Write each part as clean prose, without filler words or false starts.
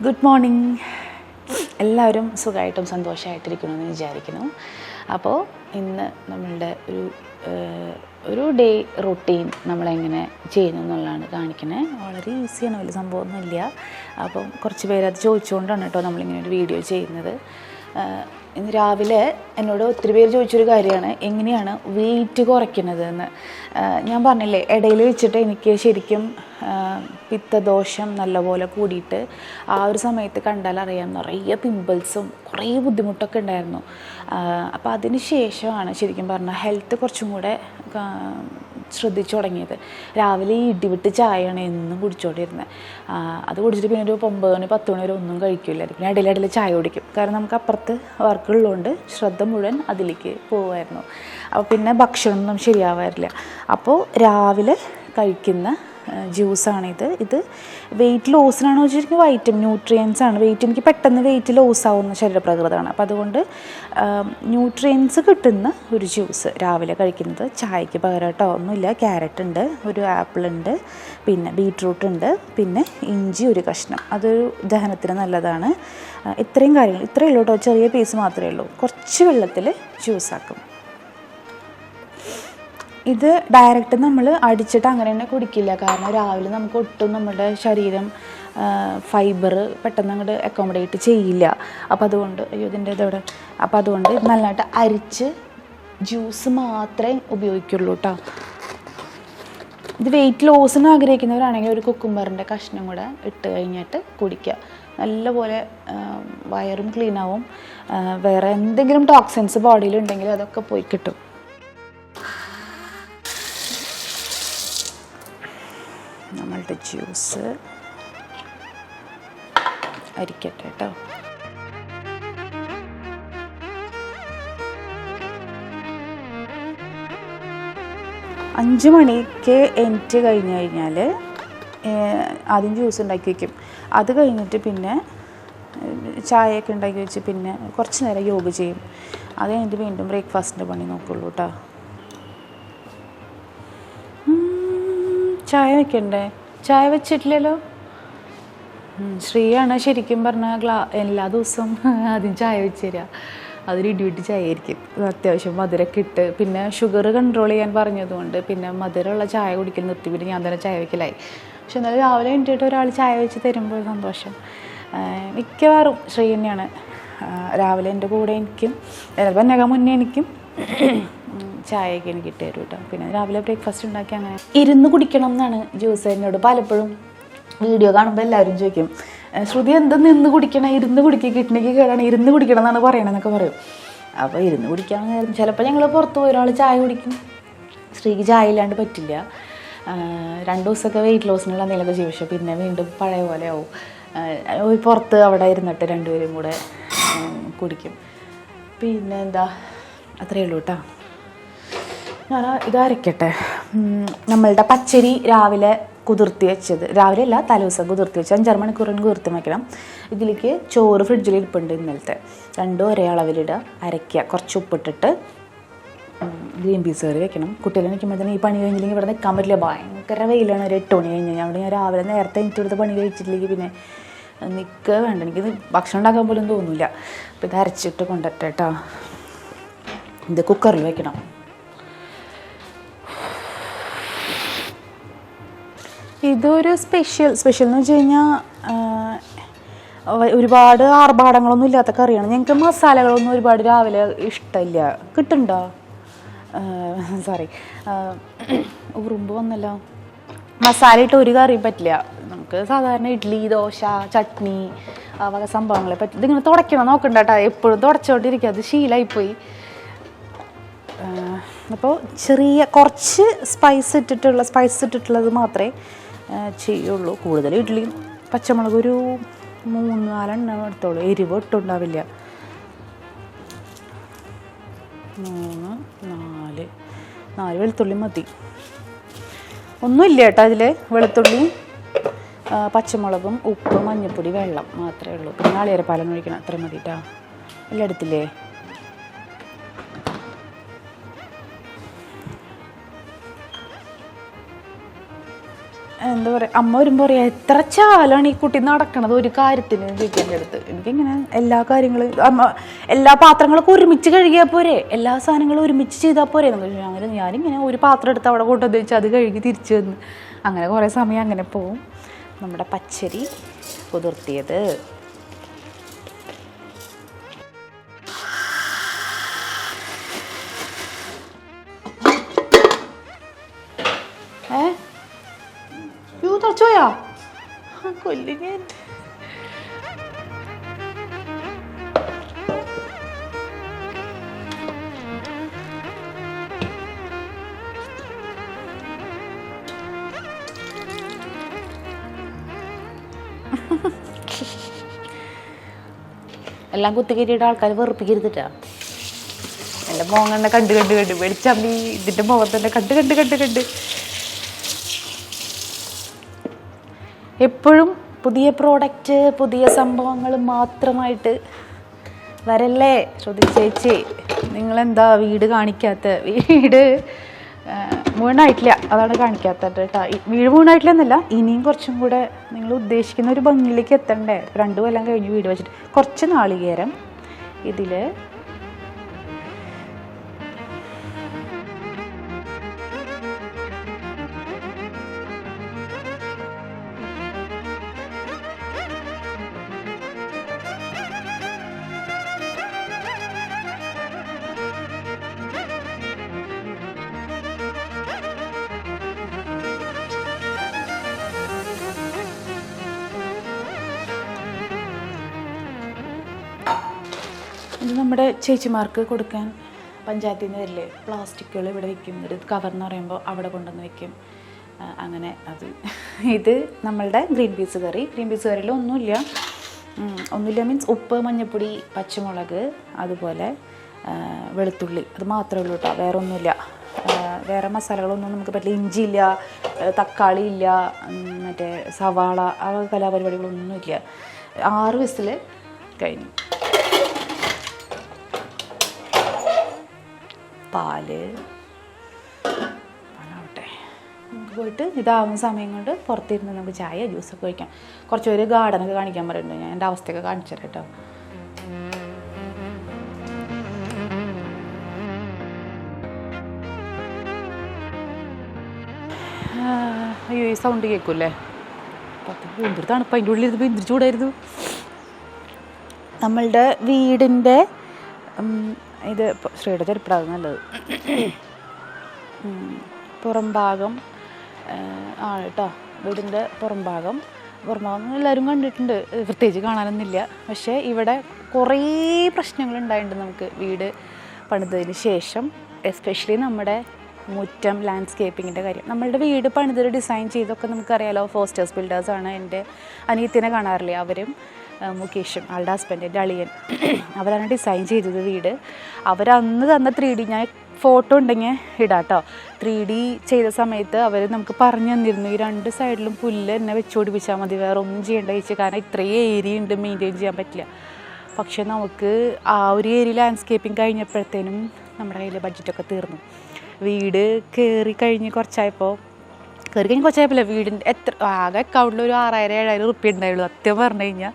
Good morning. എല്ലാവരും സുഖമായിട്ടും സന്തോഷമായിട്ടിരിക്കണമെന്ന് വിചാരിക്കുന്നു. അപ്പോൾ ഇന്ന് നമ്മളുടെ ഒരു ഡേ റൊട്ടീൻ നമ്മളെങ്ങനെ ചെയ്യുന്നു എന്നുള്ളതാണ് കാണിക്കുന്നത്. വളരെ ഈസിയാണ്, വലിയ സംഭവമൊന്നുമില്ല. അപ്പം കുറച്ച് പേരത് ചോദിച്ചുകൊണ്ടാണ് കേട്ടോ നമ്മളിങ്ങനെ ഒരു വീഡിയോ ചെയ്യുന്നത്. ഇന്ന് രാവിലെ എന്നോട് ഒത്തിരി പേര് ചോദിച്ചൊരു കാര്യമാണ്, എങ്ങനെയാണ് വെയിറ്റ് കുറയ്ക്കുന്നത് എന്ന്. ഞാൻ പറഞ്ഞില്ലേ, ഇടയിൽ വെച്ചിട്ട് എനിക്ക് ശരിക്കും പിത്തദോഷം നല്ലപോലെ കൂടിയിട്ട് ആ ഒരു സമയത്ത് കണ്ടാൽ അറിയാം, നിറയെ പിമ്പിൾസും കുറേ ബുദ്ധിമുട്ടൊക്കെ ഉണ്ടായിരുന്നു. അപ്പോൾ അതിന് ശേഷമാണ് ശരിക്കും പറഞ്ഞാൽ ഹെൽത്ത് കുറച്ചും കൂടെ ശ്രദ്ധിച്ചു തുടങ്ങിയത്. രാവിലെ ഈ ഇടിവിട്ട് ചായയാണ് എന്നും കുടിച്ചുകൊണ്ടിരുന്നത്. അത് കുടിച്ചിട്ട് പിന്നെ ഒരു 9 മണി 10 മണി വരെ ഒന്നും കഴിക്കില്ലായിരുന്നു. പിന്നെ ഇടയിലിടയിൽ ചായ കുടിക്കും. കാരണം നമുക്ക് അപ്പുറത്ത് വർക്കുള്ളതുകൊണ്ട് ശ്രദ്ധ മുഴുവൻ അതിലേക്ക് പോകുമായിരുന്നു. അപ്പോൾ പിന്നെ ഭക്ഷണമൊന്നും ശരിയാവാറില്ല. അപ്പോൾ രാവിലെ കഴിക്കുന്ന ജ്യൂസാണിത്. ഇത് വെയിറ്റ് ലോസിനാണോ വെച്ചിരിക്കുന്നത്, വൈറ്റമിൻ ന്യൂട്രിയൻസ് ആണ്. എനിക്ക് പെട്ടെന്ന് വെയിറ്റ് ലോസ് ആവുന്ന ശരീരപ്രകൃതമാണ്. അപ്പോൾ അതുകൊണ്ട് ന്യൂട്രിയൻസ് കിട്ടുന്ന ഒരു ജ്യൂസ് രാവിലെ കഴിക്കുന്നത്. ചായക്ക് പകരമായിട്ടോ ഒന്നുമില്ല. ക്യാരറ്റ് ഉണ്ട്, ഒരു ആപ്പിൾ ഉണ്ട്, പിന്നെ ബീട്രൂട്ട് ഉണ്ട്, പിന്നെ ഇഞ്ചി ഒരു കഷ്ണം. അതൊരു ദഹനത്തിന് നല്ലതാണ്. ഇത്രയും കാര്യങ്ങൾ ഇത്രയേ ഉള്ളൂ കേട്ടോ. ചെറിയ പീസ് മാത്രമേ ഉള്ളൂ. കുറച്ച് വെള്ളത്തിൽ ജ്യൂസാക്കും. ഇത് ഡയറക്റ്റ് നമ്മൾ അടിച്ചിട്ട് അങ്ങനെ തന്നെ കുടിക്കില്ല. കാരണം രാവിലെ നമുക്ക് ഒട്ടും നമ്മുടെ ശരീരം ഫൈബർ പെട്ടെന്ന് അങ്ങോട്ട് അക്കോമഡേറ്റ് ചെയ്യില്ല. അപ്പോൾ അതുകൊണ്ട് ഇതിൻ്റെ ഇതോടെ അപ്പോൾ അതുകൊണ്ട് നല്ലതായിട്ട് അരിച്ച് ജ്യൂസ് മാത്രമേ ഉപയോഗിക്കുള്ളൂ കേട്ടോ. ഇത് വെയിറ്റ് ലോസിന് ആഗ്രഹിക്കുന്നവരാണെങ്കിൽ ഒരു കുക്കുംബറിൻ്റെ കഷ്ണം കൂടെ ഇട്ട് കഴിഞ്ഞിട്ട് കുടിക്കുക. നല്ലപോലെ വയറും ക്ലീനാവും. വേറെ എന്തെങ്കിലും ടോക്സിൻസ് ബോഡിയിലുണ്ടെങ്കിൽ അതൊക്കെ പോയി കിട്ടും. നമ്മളുടെ ജ്യൂസ് അരിക്കട്ടെ കേട്ടോ. അഞ്ച് മണിക്ക് എണീറ്റ് കഴിഞ്ഞ് കഴിഞ്ഞാൽ ആദ്യം ജ്യൂസ് ഉണ്ടാക്കി വയ്ക്കും. അത് കഴിഞ്ഞിട്ട് പിന്നെ ചായയൊക്കെ ഉണ്ടാക്കി വെച്ച് പിന്നെ കുറച്ച് നേരം യോഗ ചെയ്യും. അത് കഴിഞ്ഞിട്ട് വീണ്ടും ബ്രേക്ക്ഫാസ്റ്റിൻ്റെ പണി നോക്കുള്ളൂ കേട്ടോ. ചായ വെക്കണ്ടേ? ചായ വെച്ചിട്ടില്ലല്ലോ. ശ്രീയാണ് ശരിക്കും പറഞ്ഞാൽ എല്ലാ ദിവസവും ആദ്യം ചായ വെച്ച് തരിക. അതൊരു ഇടിവിട്ട് ചായ ആയിരിക്കും. അത്യാവശ്യം മധുരമൊക്കെ ഇട്ട്, പിന്നെ ഷുഗർ കൺട്രോൾ ചെയ്യാൻ പറഞ്ഞതുകൊണ്ട് പിന്നെ മധുരമുള്ള ചായ കുടിക്കൽ നിർത്തി. പിന്നെ ഞാൻ തന്നെ ചായ വയ്ക്കലായി. പക്ഷെ എന്നാലും രാവിലെ എണീറ്റിട്ട് ഒരാൾ ചായ വെച്ച് തരുമ്പോൾ സന്തോഷം. മിക്കവാറും ശ്രീ തന്നെയാണ് രാവിലെ എൻ്റെ കൂടെ എനിക്കും ചിലപ്പോൾ എന്നെക്കാൾ മുന്നേ എനിക്കും ചായയൊക്കെ എനിക്ക് ഇട്ട് തരും കേട്ടോ. പിന്നെ രാവിലെ ബ്രേക്ക്ഫാസ്റ്റ് ഉണ്ടാക്കി അങ്ങനെ ഇരുന്ന് കുടിക്കണം എന്നാണ് ജ്യൂസ്. എന്നോട് പലപ്പോഴും വീഡിയോ കാണുമ്പോൾ എല്ലാവരും ചോദിക്കും, ശ്രുതി എന്താ നിന്ന് കുടിക്കണം, ഇരുന്ന് കുടിക്കുക, കിഡ്നിക്ക് കേടാണ്, ഇരുന്ന് കുടിക്കണം എന്നാണ് പറയണമെന്നൊക്കെ പറയും. അപ്പോൾ ഇരുന്ന് കുടിക്കാമെന്ന് ചിലപ്പോൾ ഞങ്ങൾ പുറത്ത് പോയി ഒരാൾ ചായ കുടിക്കും. ശ്രീക്ക് ചായ ഇല്ലാണ്ട് പറ്റില്ല. 2 ദിവസമൊക്കെ വെയിറ്റ് ലോസിനുള്ള എന്തെങ്കിലുമൊക്കെ ചെയ്യും. പക്ഷേ പിന്നെ വീണ്ടും പഴയ പോലെ ആവും. പുറത്ത് അവിടെ ഇരുന്നിട്ട് രണ്ടുപേരും കൂടെ കുടിക്കും. പിന്നെ എന്താ, അത്രയേ ഉള്ളൂ കേട്ടോ. ഞാൻ ഇത് അരയ്ക്കട്ടെ. നമ്മളുടെ പച്ചരി രാവിലെ കുതിർത്തി വെച്ചത്, രാവിലെ അല്ല തലേദിവസം കുതിർത്തി വെച്ച് 5-6 മണിക്കൂറിന് കുതിർത്തി വയ്ക്കണം. ഇതിലേക്ക് ചോറ് ഫ്രിഡ്ജിൽ ഇരിപ്പുണ്ട് ഇന്നലത്തെ, 2 ഒരേ അളവിലിടുക, അരയ്ക്കുക, കുറച്ച് ഉപ്പിട്ടിട്ട് ഗ്രീൻ പീസ് കറി വെക്കണം. കുട്ടികളെ നിൽക്കുമ്പോഴത്തേന് ഈ പണി കഴിഞ്ഞില്ലെങ്കിൽ ഇവിടെ നിൽക്കാൻ പറ്റില്ല. ഭയങ്കര വെയിലാണ്. ഒരു 8 മണി കഴിഞ്ഞ് ഞാൻ രാവിലെ നേരത്തെ എനിക്കെടുത്ത് പണി കഴിച്ചിട്ടില്ലെങ്കിൽ പിന്നെ നിൽക്കുക വേണ്ട, എനിക്കിത് ഭക്ഷണം ഉണ്ടാക്കാൻ പോലും തോന്നില്ല. അപ്പോൾ ഇത് അരച്ചിട്ട് കൊണ്ടിട്ട് കേട്ടോ. ഇത് കുക്കറിൽ വെക്കണം. ഇതൊരു സ്പെഷ്യൽ എന്ന് വെച്ച് കഴിഞ്ഞാൽ ഒരുപാട് ആർഭാടങ്ങളൊന്നും ഇല്ലാത്ത കറിയാണ്. ഞങ്ങൾക്ക് മസാലകളൊന്നും ഒരുപാട് രാവിലെ ഇഷ്ടമില്ല. കിട്ടുന്നുണ്ടോ? സോറി, ഉറുമ്പ് വന്നല്ലോ. മസാല ഇട്ട് ഒരു കറിയും പറ്റില്ല നമുക്ക്. സാധാരണ ഇഡ്ഡലി, ദോശ, ചട്നി ആ വക സംഭവങ്ങളെ പറ്റി. ഇതിങ്ങനെ തുടയ്ക്കണം, നോക്കണ്ട കേട്ടോ. എപ്പോഴും തുടച്ചോണ്ടിരിക്കുക, അത് ശീലമായിപ്പോയി. അപ്പോൾ ചെറിയ കുറച്ച് സ്പൈസ് ഇട്ടിട്ടുള്ളത് മാത്രമേ ചെയ്യുള്ളൂ. കൂടുതൽ ഇഡ്ഡലിയും പച്ചമുളക് ഒരു 3-4 എണ്ണം എടുത്തോളൂ. എരിവ് ഒട്ടും ഉണ്ടാവില്ല. 3-4 വെളുത്തുള്ളി മതി. ഒന്നുമില്ല കേട്ടോ അതിൽ. വെളുത്തുള്ളി, പച്ചമുളകും, ഉപ്പ്, മഞ്ഞൾപ്പൊടി, വെള്ളം മാത്രമേ ഉള്ളൂ. പിന്നെ നാളികേരപ്പാലം ഒഴിക്കണം. അത്രയും മതി കേട്ടോ. എല്ലാം എടുത്തില്ലേ? എന്താ പറയുക, അമ്മ വരുമ്പോൾ പറയാം എത്ര ചാലാണ് ഈ കുട്ടി നടക്കണത് ഒരു കാര്യത്തിന് ചോദിക്കേണ്ട അടുത്ത്. എനിക്കിങ്ങനെ എല്ലാ കാര്യങ്ങളും എല്ലാ പാത്രങ്ങളൊക്കെ ഒരുമിച്ച് കഴുകിയാൽ പോരെ, എല്ലാ സാധനങ്ങളും ഒരുമിച്ച് ചെയ്താൽ പോരെ എന്നൊക്കെ ചോദിച്ചു. അങ്ങനെ ഞാനിങ്ങനെ ഒരു പാത്രം എടുത്ത് അവിടെ കൊണ്ടുവന്ന് വെച്ച് അത് കഴുകി തിരിച്ചു വന്ന് അങ്ങനെ കുറേ സമയം അങ്ങനെ പോവും. നമ്മുടെ പച്ചരി കുതിർത്തിയത് തച്ചോയാ കൊല്ലി ഞാൻ. എല്ലാം കുത്തിക്കേറ്റിയിട്ട് ആൾക്കാർ വെറുപ്പിക്കരുതിട്ടാ. എൻ്റെ മോങ്ങണ്ണ കണ്ട് വെളിച്ചമ്മി ഇതിൻ്റെ മുഖത്തന്നെ കണ്ട് എപ്പോഴും പുതിയ പ്രോഡക്റ്റ് പുതിയ സംഭവങ്ങൾ മാത്രമായിട്ട് വരല്ലേ ശ്രുതി ചേച്ചി. നിങ്ങളെന്താ വീട് കാണിക്കാത്ത? വീട് മുഴുവനായിട്ടില്ല, അതാണ് കാണിക്കാത്തത് കേട്ടോ. വീട് മുഴുവനായിട്ടില്ല എന്നല്ല, ഇനിയും കുറച്ചും കൂടെ നിങ്ങൾ ഉദ്ദേശിക്കുന്ന ഒരു ഭംഗിയിലേക്ക് എത്തണ്ടേ. 2 കൊല്ലം കഴിഞ്ഞ് വീട് വെച്ചിട്ട് കുറച്ച് നാളികേരം ഇതിൽ ഇത് നമ്മുടെ ചേച്ചിമാർക്ക് കൊടുക്കാൻ പഞ്ചായത്തിൽ നിന്ന് വരില്ലേ പ്ലാസ്റ്റിക്കുകൾ ഇവിടെ വയ്ക്കും. ഒരു കവർ എന്ന് പറയുമ്പോൾ അവിടെ കൊണ്ടുവന്ന് വയ്ക്കും. അങ്ങനെ അത് ഇത് നമ്മളുടെ ഗ്രീൻ പീസ് കറിയിൽ ഒന്നുമില്ല മീൻസ് ഉപ്പ്, മഞ്ഞൾപ്പൊടി, പച്ചമുളക്, അതുപോലെ വെളുത്തുള്ളി, അത് മാത്രമേ ഉള്ളൂ കേട്ടോ. വേറെ ഒന്നുമില്ല, വേറെ മസാലകളൊന്നും നമുക്ക് പറ്റില്ല. ഇഞ്ചിയില്ല, തക്കാളി ഇല്ല, മറ്റേ സവാള, ആ കലാപരിപാടികളൊന്നുമില്ല. 6 വിസിൽ കഴിഞ്ഞു. പാലാവട്ടെ, നമുക്ക് പോയിട്ട് ഇതാവുന്ന സമയം കൊണ്ട് പുറത്തിരുന്ന് നമുക്ക് ചായ ജ്യൂസൊക്കെ കഴിക്കാം. കുറച്ച് പേര് ഗാർഡനൊക്കെ കാണിക്കാൻ പറയുന്നുണ്ട്. ഞാൻ എൻ്റെ അവസ്ഥയൊക്കെ കാണിച്ചു തരാം കേട്ടോ. അയ്യോ ഈ സൗണ്ട് കേൾക്കൂല്ലേ? എന്തൊരു തണുപ്പ് അതിൻ്റെ ഉള്ളിൽ ഇരുന്ന് എന്തൊരു ചൂടായിരുന്നു. നമ്മളുടെ വീടിൻ്റെ ഇത് ശ്രീയുടെ ചെരുപ്പിടാതെ നല്ലത് പുറം ഭാഗം ആണ് കേട്ടോ. വീടിൻ്റെ പുറം ഭാഗം എല്ലാവരും കണ്ടിട്ടുണ്ട്, പ്രത്യേകിച്ച് കാണാനൊന്നുമില്ല. പക്ഷേ ഇവിടെ കുറേ പ്രശ്നങ്ങളുണ്ടായിട്ടുണ്ട് നമുക്ക് വീട് പണിതതിന് ശേഷം. എസ്പെഷ്യലി നമ്മുടെ മുറ്റം ലാൻഡ്സ്കേപ്പിങ്ങിൻ്റെ കാര്യം. നമ്മളുടെ വീട് പണിതൊരു ഡിസൈൻ ചെയ്തൊക്കെ നമുക്കറിയാലോ, ഫോസ്റ്റേഴ്സ് ബിൽഡേഴ്സാണ്. എൻ്റെ അനിയത്തിനെ കാണാറില്ലേ, അവരും മുകേഷും ആളുടെ ഹസ്ബൻഡ്, എൻ്റെ അളിയൻ, അവരാണ് ഡിസൈൻ ചെയ്തത് വീട്. അവരന്ന് തന്ന 3D, ഞാൻ ഫോട്ടോ ഉണ്ടെങ്കിൽ ഇടാം കേട്ടോ. 3D ചെയ്ത സമയത്ത് അവർ നമുക്ക് പറഞ്ഞു തന്നിരുന്നു, ഈ 2 സൈഡിലും പുല്ല് എന്നെ വെച്ച് പിടിപ്പിച്ചാൽ മതി, വേറെ ഒന്നും ചെയ്യേണ്ട ചോദിച്ചു. കാരണം ഇത്രയും ഏരിയ ഉണ്ട്, മെയിൻറ്റെയിൻ ചെയ്യാൻ പറ്റില്ല. പക്ഷെ നമുക്ക് ആ ഒരു ഏരിയ ലാൻഡ്സ്കേപ്പിംഗ് കഴിഞ്ഞപ്പോഴത്തേനും നമ്മുടെ കയ്യിൽ ബഡ്ജറ്റൊക്കെ തീർന്നു. വീട് കയറി കഴിഞ്ഞ് കുറച്ചായപ്പോൾ വീടിൻ്റെ ആകെ അക്കൗണ്ടിൽ ഒരു 6000-7000 റുപ്യ ഉണ്ടായുള്ളൂ സത്യം പറഞ്ഞു കഴിഞ്ഞാൽ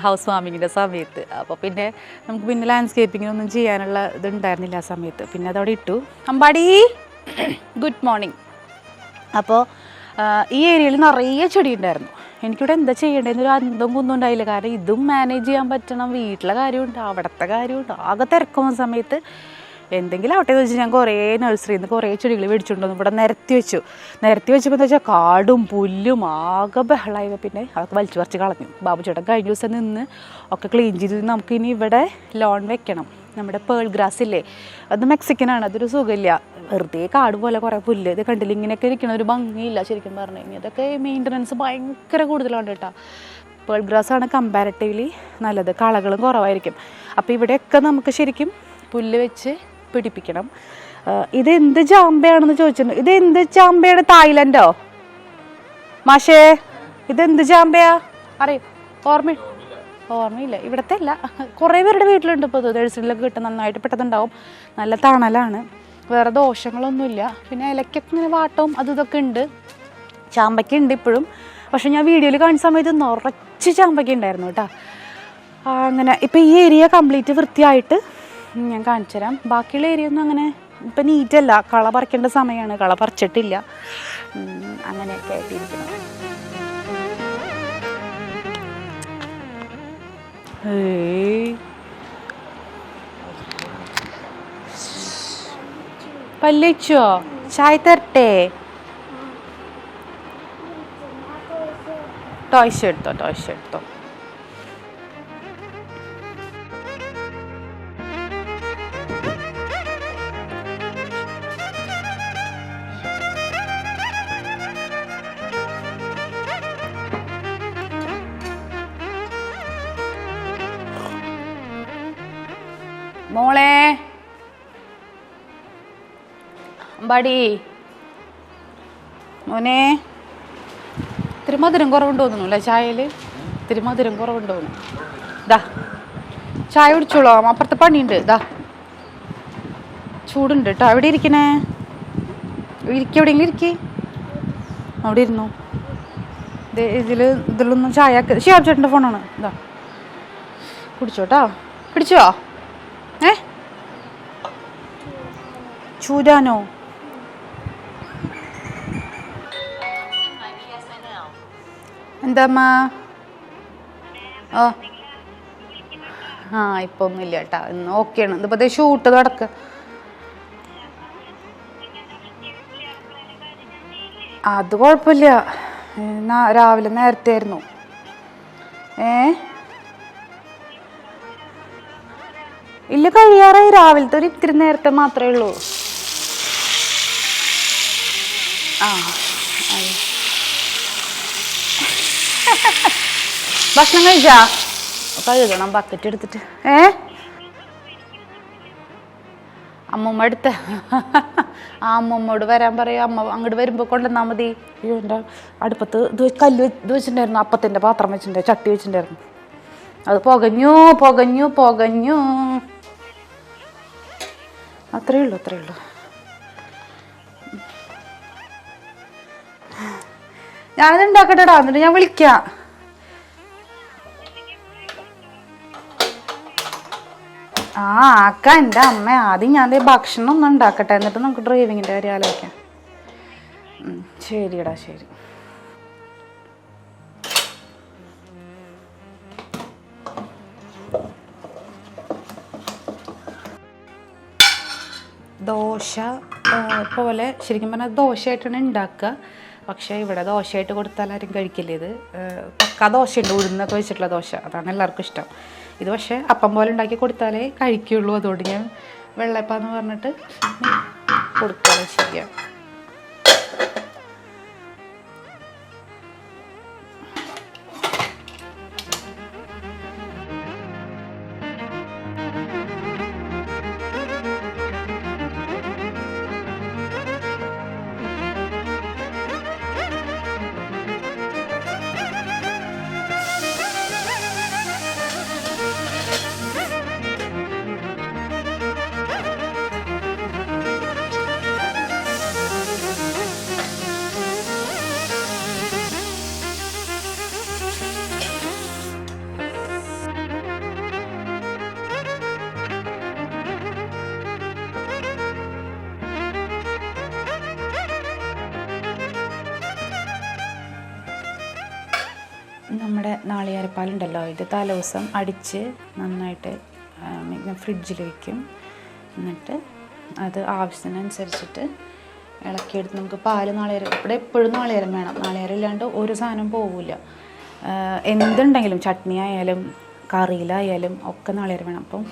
ഹൗസ് വാമിങ്ങിൻ്റെ സമയത്ത്. അപ്പോൾ പിന്നെ നമുക്ക് പിന്നെ ലാൻഡ്സ്കേപ്പിങ്ങിനൊന്നും ചെയ്യാനുള്ള ഇതുണ്ടായിരുന്നില്ല ആ സമയത്ത്. പിന്നെ അതവിടെ ഇട്ടു. Ambadi good morning. അപ്പോൾ ഈ ഏരിയയിൽ നിറയെ ചെടി ഉണ്ടായിരുന്നു. എനിക്കിവിടെ എന്താ ചെയ്യേണ്ടതെന്നൊരു അന്തം കുന്നും ഉണ്ടായില്ല. കാരണം ഇതും മാനേജ് ചെയ്യാൻ പറ്റണം, വീട്ടിലെ കാര്യമുണ്ട്, അവിടുത്തെ കാര്യമുണ്ട്. ആകെ തിരക്കുന്ന സമയത്ത് എന്തെങ്കിലും ആവട്ടെ എന്ന് വെച്ചാൽ ഞാൻ കുറേ നഴ്സറിയിൽ നിന്ന് കുറേ ചെടികൾ മേടിച്ചുകൊണ്ടുവന്നു ഇവിടെ നിരത്തി വെച്ചപ്പോൾ എന്താ വെച്ചാൽ കാടും പുല്ലും ആകെ ബഹളായി. പിന്നെ അതൊക്കെ വലിച്ചു പറിച്ച് കളഞ്ഞു. ബാബു ചേട്ടൻ കഴിഞ്ഞ ദിവസം നിന്ന് ഒക്കെ ക്ലീൻ ചെയ്ത് നമുക്കിനി ഇവിടെ ലോൺ വെക്കണം. നമ്മുടെ പേൾ ഗ്രാസ് ഇല്ലേ, അത് മെക്സിക്കനാണ്, അതൊരു സുഖമില്ല, വെറുതെ കാട് പോലെ കുറേ പുല്ല്. ഇത് കണ്ടില്ല, ഇങ്ങനെയൊക്കെ ഇരിക്കണ ഒരു ഭംഗിയില്ല ശരിക്കും പറഞ്ഞു കഴിഞ്ഞാൽ. അതൊക്കെ മെയിൻ്റനൻസ് ഭയങ്കര കൂടുതലാണ് കേട്ടോ. പേൾ ഗ്രാസാണ് കമ്പാരിറ്റീവ്ലി നല്ലത്, കളകളും കുറവായിരിക്കും. അപ്പോൾ ഇവിടെയൊക്കെ നമുക്ക് ശരിക്കും പുല്ല് വെച്ച് പിടിപ്പിക്കണം. ഇതെന്ത് ചാമ്പയാണെന്ന് ചോദിച്ചിട്ടുണ്ട്. ഇതെന്ത് ചാമ്പയാണ്? തായ്ലൻഡോ മാഷേ? ഇതെന്ത് ചാമ്പയാ അറിയോ? ഓർമ്മയില്ല. ഇവിടത്തെ അല്ല, കുറേ പേരുടെ വീട്ടിലുണ്ട് ഇപ്പോൾ. നഴ്സറിയിലൊക്കെ കിട്ടും, നന്നായിട്ട് പെട്ടെന്നുണ്ടാവും, നല്ല തണലാണ്, വേറെ ദോഷങ്ങളൊന്നുമില്ല. പിന്നെ ഇലക്കൊക്കെ ഇങ്ങനെ വാട്ടവും അതും ഇതൊക്കെ ഉണ്ട്. ചാമ്പയ്ക്ക ഉണ്ട് ഇപ്പോഴും, പക്ഷെ ഞാൻ വീഡിയോയിൽ കാണിച്ച സമയത്ത് നിറച്ച് ചാമ്പയ്ക്ക ഉണ്ടായിരുന്നു കേട്ടോ. അങ്ങനെ ഇപ്പോൾ ഈ ഏരിയ കംപ്ലീറ്റ് വൃത്തിയായിട്ട് ഞാൻ കാണിച്ചു തരാം. ബാക്കിയുള്ള ഏരിയ ഒന്നും അങ്ങനെ ഇപ്പം നീറ്റല്ല, കള പറിക്കേണ്ട സമയമാണ്, കള പറിച്ചിട്ടില്ല, അങ്ങനെയൊക്കെ ആയിട്ടിരിക്കുന്നത്. പല്ലിച്ചോ? ചായ തരട്ടെ? ടോയ്സ് എടുത്തോ. മോളെ അമ്പാടി മോനെ, ഇത്തിരി മധുരം കുറവുണ്ട് തോന്നുന്നു അല്ലേ ചായയിൽ? ഇത്തിരി മധുരം കുറവുണ്ട് തോന്നുന്നു. ദാ ചായ കുടിച്ചോളൂ, അപ്പുറത്ത് പണിയുണ്ട്. ദാ ചൂടുണ്ട് കേട്ടോ. എവിടെ ഇരിക്കണേ? എവിടെയെങ്കിലും ഇരിക്കേ, അവിടെ ഇരുന്നു. ഇതിലൊന്നും ചായ ഷിയാബ് ചേട്ടൻ്റെ ഫോണാണ്. ഇതാ കുടിച്ചോട്ടോ. പിടിച്ചോ? ചൂരാനോ? എന്താമ്മ? ഇപ്പൊ ഒന്നുമില്ല കേട്ടാ, ഇന്ന് ഓക്കെയാണ്. ഇതിപ്പോ ഷൂട്ട് നടക്കുക. അത് കുഴപ്പമില്ല, രാവിലെ നേരത്തെ ആയിരുന്നു. ഇല്ല, കഴിയാറായി. രാവിലത്തെ ഒരു ഇത്തിരി നേരത്തെ മാത്രമേ ഉള്ളൂ. ഭക്ഷണം കഴിച്ചാ? കഴുകണം ബക്കറ്റ് എടുത്തിട്ട്. അമ്മൂമ്മ എടുത്ത അമ്മൂമ്മോട് വരാൻ പറയാം. അമ്മ അങ്ങോട്ട് വരുമ്പോൾ കൊണ്ടുവന്നാൽ മതി. എൻ്റെ അടുപ്പത്ത് കല്ല് വെച്ചിട്ടുണ്ടായിരുന്നു, അപ്പത്തിൻ്റെ പാത്രം വെച്ചിട്ടുണ്ടായിരുന്നു, ചട്ടി വെച്ചിട്ടുണ്ടായിരുന്നു. അത് പുകഞ്ഞു. അത്രേ ഉള്ളൂ. ഞാനത് ഉണ്ടാക്കട്ടെടാ, എന്നിട്ട് ഞാൻ വിളിക്കാം. ആക്ക എൻ്റെ അമ്മ, ആദ്യം ഞാൻ ഭക്ഷണം ഒന്നും ഉണ്ടാക്കട്ടെ, എന്നിട്ട് നമുക്ക് ഡ്രൈവിങ്ങിൻ്റെ കാര്യം ആലോചിക്കാം. ശരിയടാ, ശരി. ദോശ പോലെ ശരിക്കും പറഞ്ഞാൽ ദോശയായിട്ടാണ് ഉണ്ടാക്കുക. പക്ഷേ ഇവിടെ ദോശയായിട്ട് കൊടുത്താൽ ആരും കഴിക്കില്ല. ഇത് പക്ക ദോശയുണ്ട്, ഉഴുന്നൊക്കെ വെച്ചിട്ടുള്ള ദോശ, അതാണ് എല്ലാവർക്കും ഇഷ്ടം. ഇത് പക്ഷേ അപ്പം പോലെ ഉണ്ടാക്കി കൊടുത്താലേ കഴിക്കുള്ളൂ. അതുകൊണ്ട് ഞാൻ വെള്ളയപ്പാന്ന് പറഞ്ഞിട്ട് കൊടുക്കാതെ ചെയ്യാം. നമ്മുടെ നാളികേരപ്പാലുണ്ടല്ലോ, ഇത് തലേദിവസം അടിച്ച് നന്നായിട്ട് ഫ്രിഡ്ജിൽ വയ്ക്കും. എന്നിട്ട് അത് ആവശ്യത്തിനനുസരിച്ചിട്ട് ഇളക്കിയെടുത്ത് നമുക്ക് പാല്, നാളികേരം, ഇവിടെ എപ്പോഴും നാളികേരം വേണം. നാളികേരം ഇല്ലാണ്ട് ഒരു സാധനം പോകില്ല. എന്തുണ്ടെങ്കിലും ചട്നി ആയാലും കറിയിലായാലും ഒക്കെ നാളികേരം വേണം. അപ്പം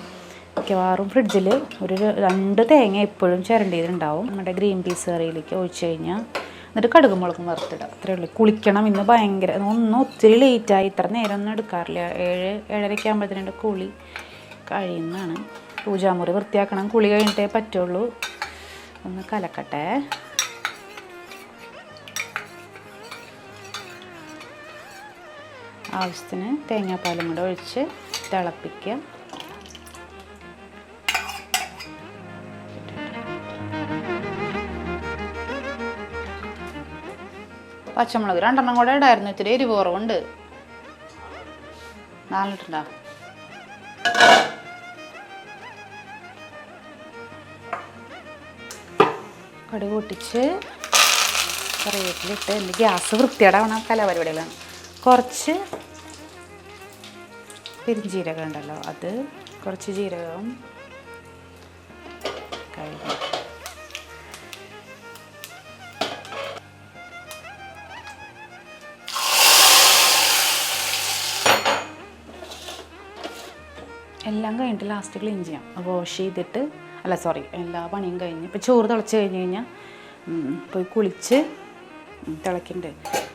മിക്കവാറും ഫ്രിഡ്ജിൽ ഒരു 2 തേങ്ങ എപ്പോഴും ചിരണ്ടിയതുണ്ടാവും. നമ്മുടെ ഗ്രീൻ പീസ് കറിയിലേക്ക് ഒഴിച്ച് കഴിഞ്ഞാൽ എന്നിട്ട് കടുകും മുളകും വറുത്തിടുക. അത്രയേ ഉള്ളൂ. കുളിക്കണം. ഇന്ന് ഭയങ്കര ഒത്തിരി ലേറ്റായി, ഇത്ര നേരം ഒന്നും എടുക്കാറില്ല. 7-7:30 ആകുമ്പോഴത്തേനും കുളി കഴിയുന്നതാണ്. പൂജാമുറി വൃത്തിയാക്കണം, കുളി കഴിഞ്ഞിട്ടേ പറ്റുള്ളൂ. ഒന്ന് കലക്കട്ടെ. ആവശ്യത്തിന് തേങ്ങാപ്പാലും കൂടെ ഒഴിച്ച് തിളപ്പിക്കുക. പച്ചമുളക് 2 കൂടെ ഇടായിരുന്നു, ഇത്തിരി എരിവ് കുറവുണ്ട്. 4 ഇട്ടുണ്ടോ? കടുക് പൊട്ടിച്ച് കറിവേപ്പിലിട്ട് എൻ്റെ ഗ്യാസ് വൃത്തിയേടാവണ കലാപരിപാടികളാണ്. കുറച്ച് പെരുംജീരകം ഉണ്ടല്ലോ, അത് കുറച്ച് ജീരകവും കഴുകി എല്ലാം കഴിഞ്ഞിട്ട് ലാസ്റ്റ് ക്ലീൻ ചെയ്യാം. വാഷ് ചെയ്തിട്ട് എല്ലാ പണിയും കഴിഞ്ഞ് ഇപ്പോൾ ചോറ് തിളച്ച് കഴിഞ്ഞ് കഴിഞ്ഞാൽ പോയി കുളിച്ച് തിളയ്ക്കുന്നുണ്ട്.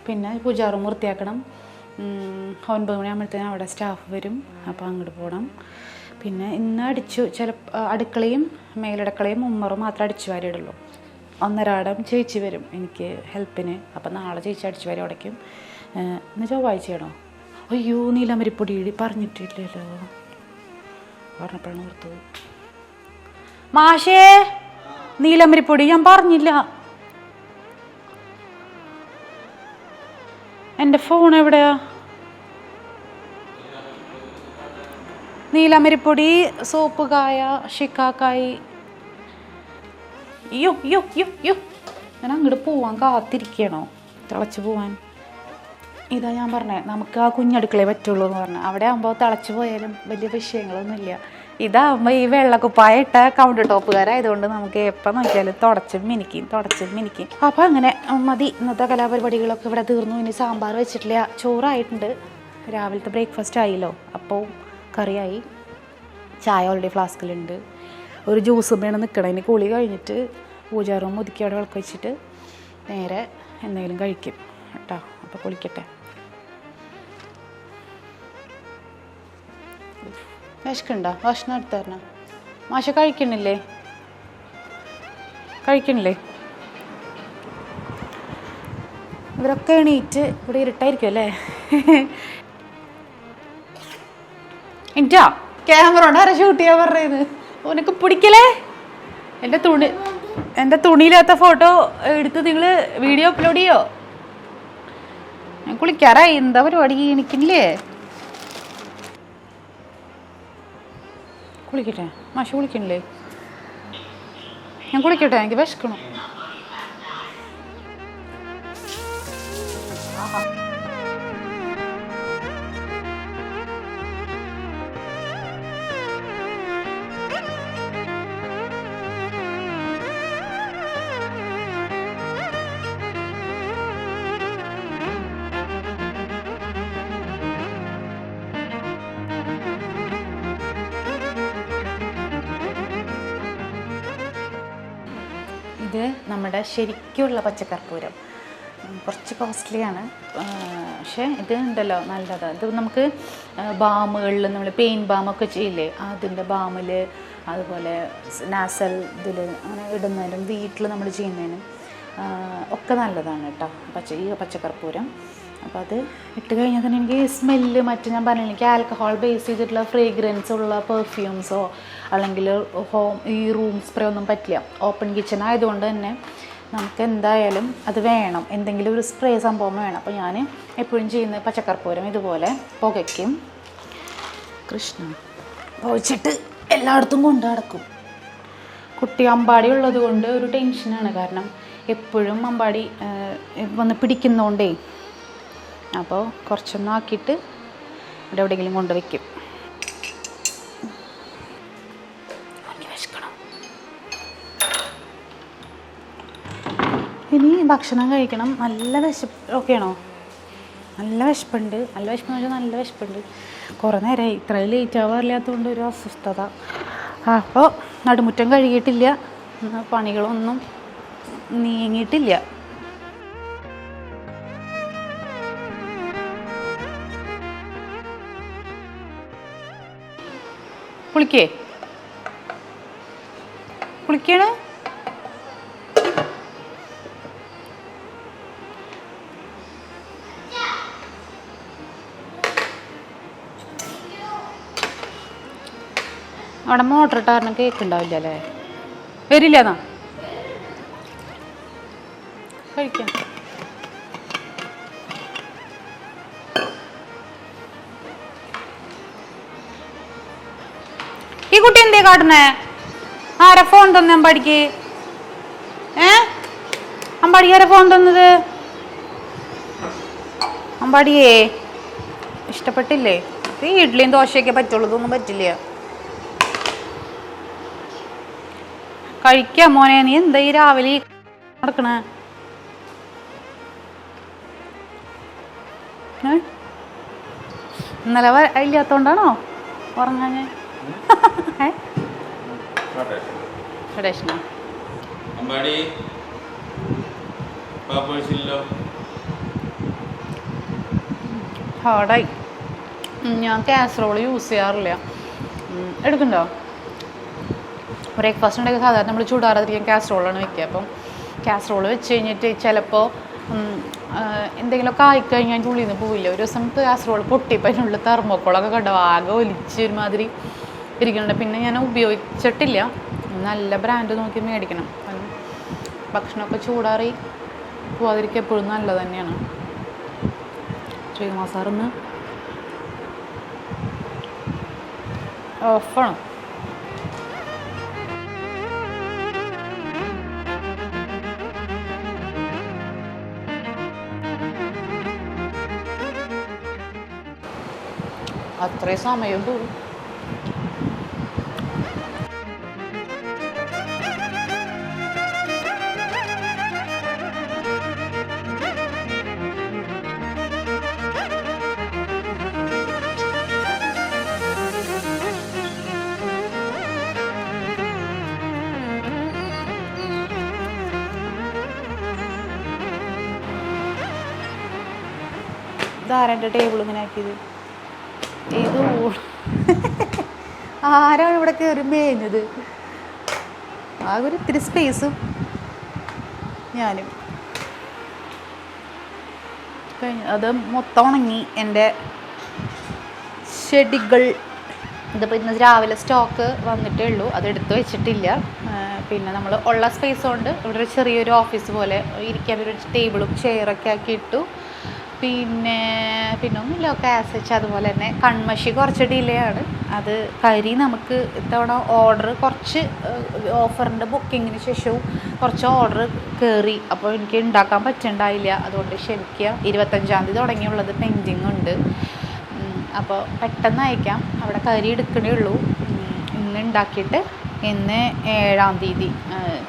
പിന്നെ പൂജാ റൂം വൃത്തിയാക്കണം. 9 മണിയാകുമ്പോഴത്തേനും അവിടെ സ്റ്റാഫ് വരും, അപ്പോൾ അങ്ങോട്ട് പോകണം. പിന്നെ ഇന്ന് അടുക്കളയും മേലടക്കളയും ഉമ്മറും മാത്രമേ അടിച്ചു വാരിയിടുള്ളൂ. 1:30 ചേച്ചി വരും എനിക്ക് ഹെൽപ്പിന്. അപ്പോൾ നാളെ ചേച്ചി അടിച്ചു വാരി ഉടയ്ക്കും. ഇന്ന് ചൊവ്വാഴ്ചയാണോ? അയ്യോ, നീലമരിപ്പൊടി പറഞ്ഞിട്ടില്ലല്ലോ, പറഞ്ഞപ്പോഴാണ് ഓർത്തത്. മാഷേ, നീലമരിപ്പൊടി ഞാൻ പറഞ്ഞില്ല. എൻ്റെ ഫോൺ എവിടെയാ? നീലമരിപ്പൊടി, സോപ്പ് കായ, ഷിക്കാക്കായി. ഞാൻ അങ്ങോട്ട് പോവാൻ കാത്തിരിക്കണോ? തിളച്ച് പോവാൻ. ഇതാ ഞാൻ പറഞ്ഞത്, നമുക്ക് ആ കുഞ്ഞടുക്കളേ പറ്റുള്ളൂ എന്ന് പറഞ്ഞാൽ. അവിടെ ആകുമ്പോൾ തിളച്ച് പോയാലും വലിയ വിഷയങ്ങളൊന്നുമില്ല. ഇതാകുമ്പോൾ ഈ വെള്ളക്കുപ്പായ ഇട്ട കൗണ്ടർ ടോപ്പുകാരായതുകൊണ്ട് നമുക്ക് എപ്പോൾ നോക്കിയാലും തുടച്ചും മിനിക്കും. അപ്പോൾ അങ്ങനെ മതി. ഇന്നത്തെ കലാപരിപാടികളൊക്കെ ഇവിടെ തീർന്നു. ഇനി സാമ്പാർ വെച്ചിട്ടില്ല, ചോറായിട്ടുണ്ട്. രാവിലത്തെ ബ്രേക്ക്ഫാസ്റ്റ് ആയില്ലോ, അപ്പോൾ കറിയായി. ചായ ഓൾറെഡി ഫ്ലാസ്കിലുണ്ട്. ഒരു ജ്യൂസും വേണം നിൽക്കണം. ഇനി കുളി കഴിഞ്ഞിട്ട് പൂജാ റൂം ഒതുക്കി അവിടെ വിളക്ക് വെച്ചിട്ട് നേരെ എന്തെങ്കിലും കഴിക്കും കേട്ടോ. അപ്പോൾ കുളിക്കട്ടെ. വിശക്കുണ്ടോ? ഭക്ഷണം എടുത്ത് തരണം. മാഷ കഴിക്കണില്ലേ? ഇവരൊക്കെ എണീറ്റ് ഇവിടെ ഇരുട്ടായിരിക്കും അല്ലേ? എനിക്കാ ക്യാമറ കൊണ്ട് ആരാ ഷൂട്ട് ചെയ്യാൻ പറയുന്നത്? ഉനക്ക് പിടിക്കലേ? എൻ്റെ തുണിയില്ലാത്ത ഫോട്ടോ എടുത്ത് നിങ്ങൾ വീഡിയോ അപ്ലോഡ് ചെയ്യോ? ഞാൻ കുളിക്കാറായി. എന്താ പരിപാടി? എനിക്കില്ലേ? കുളിക്കട്ടെ? മാഷ് കുളിക്കണില്ലേ? ഞാൻ കുളിക്കട്ടെ, എനിക്ക് വിശക്കണം. ഇത് നമ്മുടെ ശരിക്കുള്ള പച്ചക്കർപ്പൂരം. കുറച്ച് കോസ്റ്റ്ലിയാണ്, പക്ഷേ ഇത് ഉണ്ടല്ലോ നല്ലതാണ്. ഇത് നമുക്ക് ബാമുകളിൽ നമ്മൾ പെയിൻ ബാമൊക്കെ ചെയ്യില്ലേ, അതിൻ്റെ ബാമിൽ, അതുപോലെ നാസൽ ഇതിൽ അങ്ങനെ ഇടുന്നതിനും വീട്ടിൽ നമ്മൾ ചെയ്യുന്നതിനും ഒക്കെ നല്ലതാണ് കേട്ടോ ഈ പച്ചക്കർപ്പൂരം. അപ്പോൾ അത് ഇട്ട് കഴിഞ്ഞാൽ തന്നെ എനിക്ക് സ്മെല്ല് ഞാൻ പറഞ്ഞില്ല, എനിക്ക് ആൽക്കഹോൾ ബേസ് ചെയ്തിട്ടുള്ള ഫ്രേഗ്രൻസ് ഉള്ള പെർഫ്യൂംസോ അല്ലെങ്കിൽ ഈ റൂം സ്പ്രേ ഒന്നും പറ്റില്ല. ഓപ്പൺ കിച്ചൺ ആയതുകൊണ്ട് തന്നെ നമുക്ക് എന്തായാലും അത് വേണം, എന്തെങ്കിലും ഒരു സ്പ്രേ സംഭവം വേണം. അപ്പോൾ ഞാൻ എപ്പോഴും ചെയ്യുന്ന പച്ചക്കർപ്പൂരം ഇതുപോലെ പുകയ്ക്കും. കൃഷ്ണ പുകച്ചിട്ട് എല്ലായിടത്തും കൊണ്ടു നടക്കും. കുട്ടി അമ്പാടി ഉള്ളത് കൊണ്ട് ഒരു ടെൻഷനാണ്, കാരണം എപ്പോഴും അമ്പാടി വന്ന് പിടിക്കുന്നതുകൊണ്ടേ. അപ്പോൾ കുറച്ചൊന്നും ആക്കിയിട്ട് ഇവിടെ എവിടെയെങ്കിലും കൊണ്ടുവയ്ക്കും. ഇനി ഭക്ഷണം കഴിക്കണം. നല്ല വിശപ്പൊക്കെയാണോ? നല്ല വിശപ്പുണ്ട്. നല്ല വിശപ്പെന്ന് വെച്ചാൽ നല്ല വിശപ്പുണ്ട്. കുറേ നേരമായി, ഇത്ര ലേറ്റ് ആവാറില്ലാത്തതുകൊണ്ട് ഒരു അസ്വസ്ഥത. അപ്പോൾ നടുമുറ്റം കഴുകിയിട്ടില്ല, പണികളൊന്നും നീങ്ങിയിട്ടില്ല. കുളിക്കണേ? അവിടെ മോട്ടർ ഇട്ടാരണം കേൾക്കുണ്ടാവില്ല അല്ലേ? വരില്ല എന്നാ കഴിക്കാം. കുട്ടി എന്തേ കാട്ടണേ? ആരാ ഫോൺ തന്നെ അമ്പാടിക്ക്? അമ്പാടിക്ക് ആരാ ഫോൺ തന്നത്? അമ്പാടിയേ ഇഷ്ടപ്പെട്ടില്ലേ? ഈ ഇഡ്ഡലിയും ദോശയൊക്കെ പറ്റുള്ളൂ, ഇതൊന്നും പറ്റില്ല. കഴിക്കാം മോനെ. നീ എന്താ ഈ രാവിലെ നടക്കണേ? ഇന്നലെ ഇല്ലാത്തോണ്ടാണോ ഉറങ്ങാഞ്ഞ്? ഹാർഡായി. ഞാൻ കാസറോൾ യൂസ് ചെയ്യാറില്ല. എടുക്കണ്ടോ? ബ്രേക്ക്ഫാസ്റ്റ് ഉണ്ടെങ്കിൽ സാധാരണ നമ്മൾ ചൂടാറാതിരിക്കാൻ കാസറോളാണ് വെക്കുക. അപ്പം കാസറോൾ വെച്ച് കഴിഞ്ഞിട്ട് ചിലപ്പോൾ എന്തെങ്കിലുമൊക്കെ ആയിക്കഴിഞ്ഞാൽ അതിൻ്റെ ഉള്ളിൽ നിന്ന് പോവില്ല. ഒരു ദിവസം കാസറോൾ പൊട്ടിയപ്പോൾ അതിനുള്ളിൽ തെർമോക്കോളൊക്കെ കണ്ടോ, ആകെ ഒലിച്ച് ഒരുമാതിരി ഇരിക്കുന്നുണ്ട്. പിന്നെ ഞാൻ ഉപയോഗിച്ചിട്ടില്ല. നല്ല ബ്രാൻഡ് നോക്കി മേടിക്കണം. ഭക്ഷണമൊക്കെ ചൂടാറി പോവാതിരിക്കുക എപ്പോഴും നല്ലത് തന്നെയാണ്. ശ്രീമാസാറിന്ന് ഓഫാണ്. അത്രയും സമയം പോകും. ഇതാരെൻ്റെ ടേബിൾ ഇങ്ങനെ ആക്കിയത്? ഇത് ആരാണ് ഇവിടെ കയറി മേഞ്ഞത്? ആ ഒരു ഇത്തിരി സ്പേസും ഞാനും കഴിഞ്ഞു. അത് മൊത്തം ഉണങ്ങി എൻ്റെ ചെടികൾ. ഇതിപ്പോൾ ഇന്ന് രാവിലെ സ്റ്റോക്ക് വന്നിട്ടേ ഉള്ളൂ, അത് എടുത്ത് വെച്ചിട്ടില്ല. പിന്നെ നമ്മൾ ഉള്ള സ്പേസ് കൊണ്ട് ഇവിടെ ഒരു ചെറിയൊരു ഓഫീസ് പോലെ ഇരിക്കാനൊരു ടേബിളും ചെയറൊക്കെ ആക്കി ഇട്ടു. പിന്നെ ഒന്നുമില്ല, ഒക്കെ ആസച്ച്. അതുപോലെ തന്നെ കൺമഷി കുറച്ച് ഡിലേ ആണ്. അത് കരി നമുക്ക് ഇത്തവണ ഓർഡർ കുറച്ച് ഓഫറിൻ്റെ ബുക്കിങ്ങിന് ശേഷവും കുറച്ച് ഓർഡർ കയറി. അപ്പോൾ എനിക്ക് ഉണ്ടാക്കാൻ പറ്റുന്നുണ്ടായില്ല. അതുകൊണ്ട് ക്ഷമിക്കുക. 25-ാം തീയതി തുടങ്ങിയുള്ളത് പെൻഡിങ് ഉണ്ട്. അപ്പോൾ പെട്ടെന്ന് അയക്കാം. അവിടെ കരി എടുക്കണേ ഉള്ളൂ. ഇന്ന് ഉണ്ടാക്കിയിട്ട് ഇന്ന് 7-ാം തീയതി.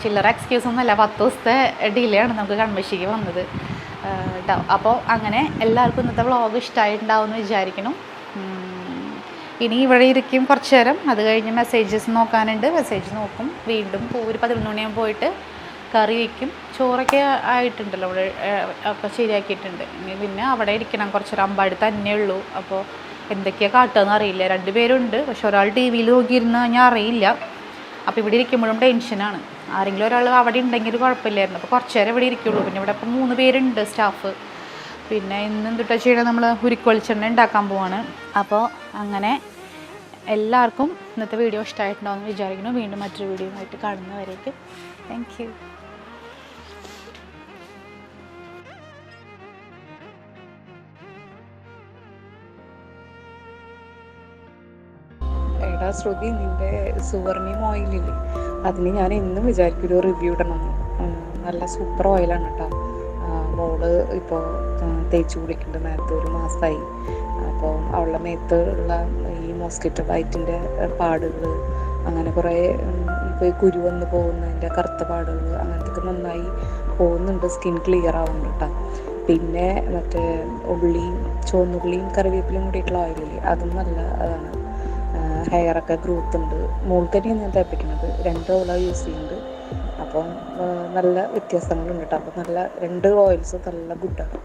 ചില്ലറ എക്സ്ക്യൂസ് ഒന്നുമല്ല, 10 ദിവസത്തെ ഡിലേ ആണ് നമുക്ക് കൺമഷിക്ക് വന്നത്. അപ്പോൾ അങ്ങനെ എല്ലാവർക്കും ഇന്നത്തെ വ്ളോഗ് ഇഷ്ടമായിട്ടുണ്ടാവുമെന്ന് വിചാരിക്കണം. ഇനി ഇവിടെ ഇരിക്കും കുറച്ച് നേരം. അത് കഴിഞ്ഞ് മെസ്സേജസ് നോക്കാനുണ്ട്. മെസ്സേജ് നോക്കും. വീണ്ടും ഒരു 11 മണിയാകുമ്പോൾ പോയിട്ട് കറി വയ്ക്കും. ചോറൊക്കെ ആയിട്ടുണ്ടല്ലോ, അവിടെ ഒക്കെ ശരിയാക്കിയിട്ടുണ്ട്. ഇനി പിന്നെ അവിടെ ഇരിക്കണം കുറച്ച് നേരം. അമ്പാടി തന്നെ ഉള്ളൂ. അപ്പോൾ എന്തൊക്കെയാണ് കാട്ടുകയെന്ന് അറിയില്ല. 2 പേരുണ്ട്, പക്ഷെ ഒരാൾ ടി വിയിൽ നോക്കിയിരുന്ന് കഴിഞ്ഞാൽ അറിയില്ല. അപ്പോൾ ഇവിടെ ഇരിക്കുമ്പോഴും ടെൻഷനാണ്. ആരെങ്കിലും ഒരാൾ അവിടെ ഉണ്ടെങ്കിൽ കുഴപ്പമില്ലായിരുന്നു. അപ്പോൾ കുറച്ച് നേരം ഇവിടെ ഇരിക്കുള്ളൂ. പിന്നെ ഇവിടെ ഇപ്പോൾ 3 പേരുണ്ട് സ്റ്റാഫ്. പിന്നെ ഇന്ന് എന്തിട്ടാ ചെയ്യണം, നമ്മൾ ഉരുക്കൊളിച്ചെണ്ണ ഉണ്ടാക്കാൻ പോവാണ്. അപ്പോൾ അങ്ങനെ എല്ലാവർക്കും ഇന്നത്തെ വീഡിയോ ഇഷ്ടമായിട്ടുണ്ടാവുമെന്ന് വിചാരിക്കുന്നു. വീണ്ടും മറ്റൊരു വീഡിയോയുമായിട്ട് കാണുന്നവരേക്ക് താങ്ക് യു. എടാ ശ്രുതി, നിൻ്റെ സുവർണിയം ഓയിലില്ലേ, അതിന് ഞാൻ എന്നും വിചാരിക്കും ഒരു റിവ്യൂ ഇടണമെന്ന്. നല്ല സൂപ്പർ ഓയിലാണ് കേട്ടോ. മോള് ഇപ്പോൾ തേച്ച് കുളിക്കേണ്ട നേരത്തെ 1 മാസമായി. അപ്പോൾ അവളുടെ മേത്ത് ഉള്ള ഈ മോസ്കിറ്റോ ബൈറ്റിൻ്റെ പാടുകൾ, അങ്ങനെ കുറേ ഇപ്പോൾ ഈ കുരു വന്ന് പോകുന്നതിൻ്റെ കറുത്ത പാടുകൾ, അങ്ങനത്തെയൊക്കെ നന്നായി പോകുന്നുണ്ട്. സ്കിൻ ക്ലിയർ ആവുന്നുണ്ട് കേട്ടോ. പിന്നെ മറ്റേ ഉള്ളിയും ചുവന്നുള്ളിയും കറിവേപ്പിലയും കൂടിയിട്ടുള്ള ഓയിലില്ലേ, അതും നല്ല അതാണ്. ഹെയറൊക്കെ ഗ്രോത്ത് ഉണ്ട്. മോൾ തന്നെയാണ് ഞാൻ തേപ്പിക്കുന്നത്. 2 ഓയിലാണ് യൂസ് ചെയ്യുന്നത്. അപ്പം നല്ല വ്യത്യാസങ്ങളുണ്ട് കേട്ടോ. അപ്പം നല്ല 2 ഓയിൽസും നല്ല ഗുഡാണ്.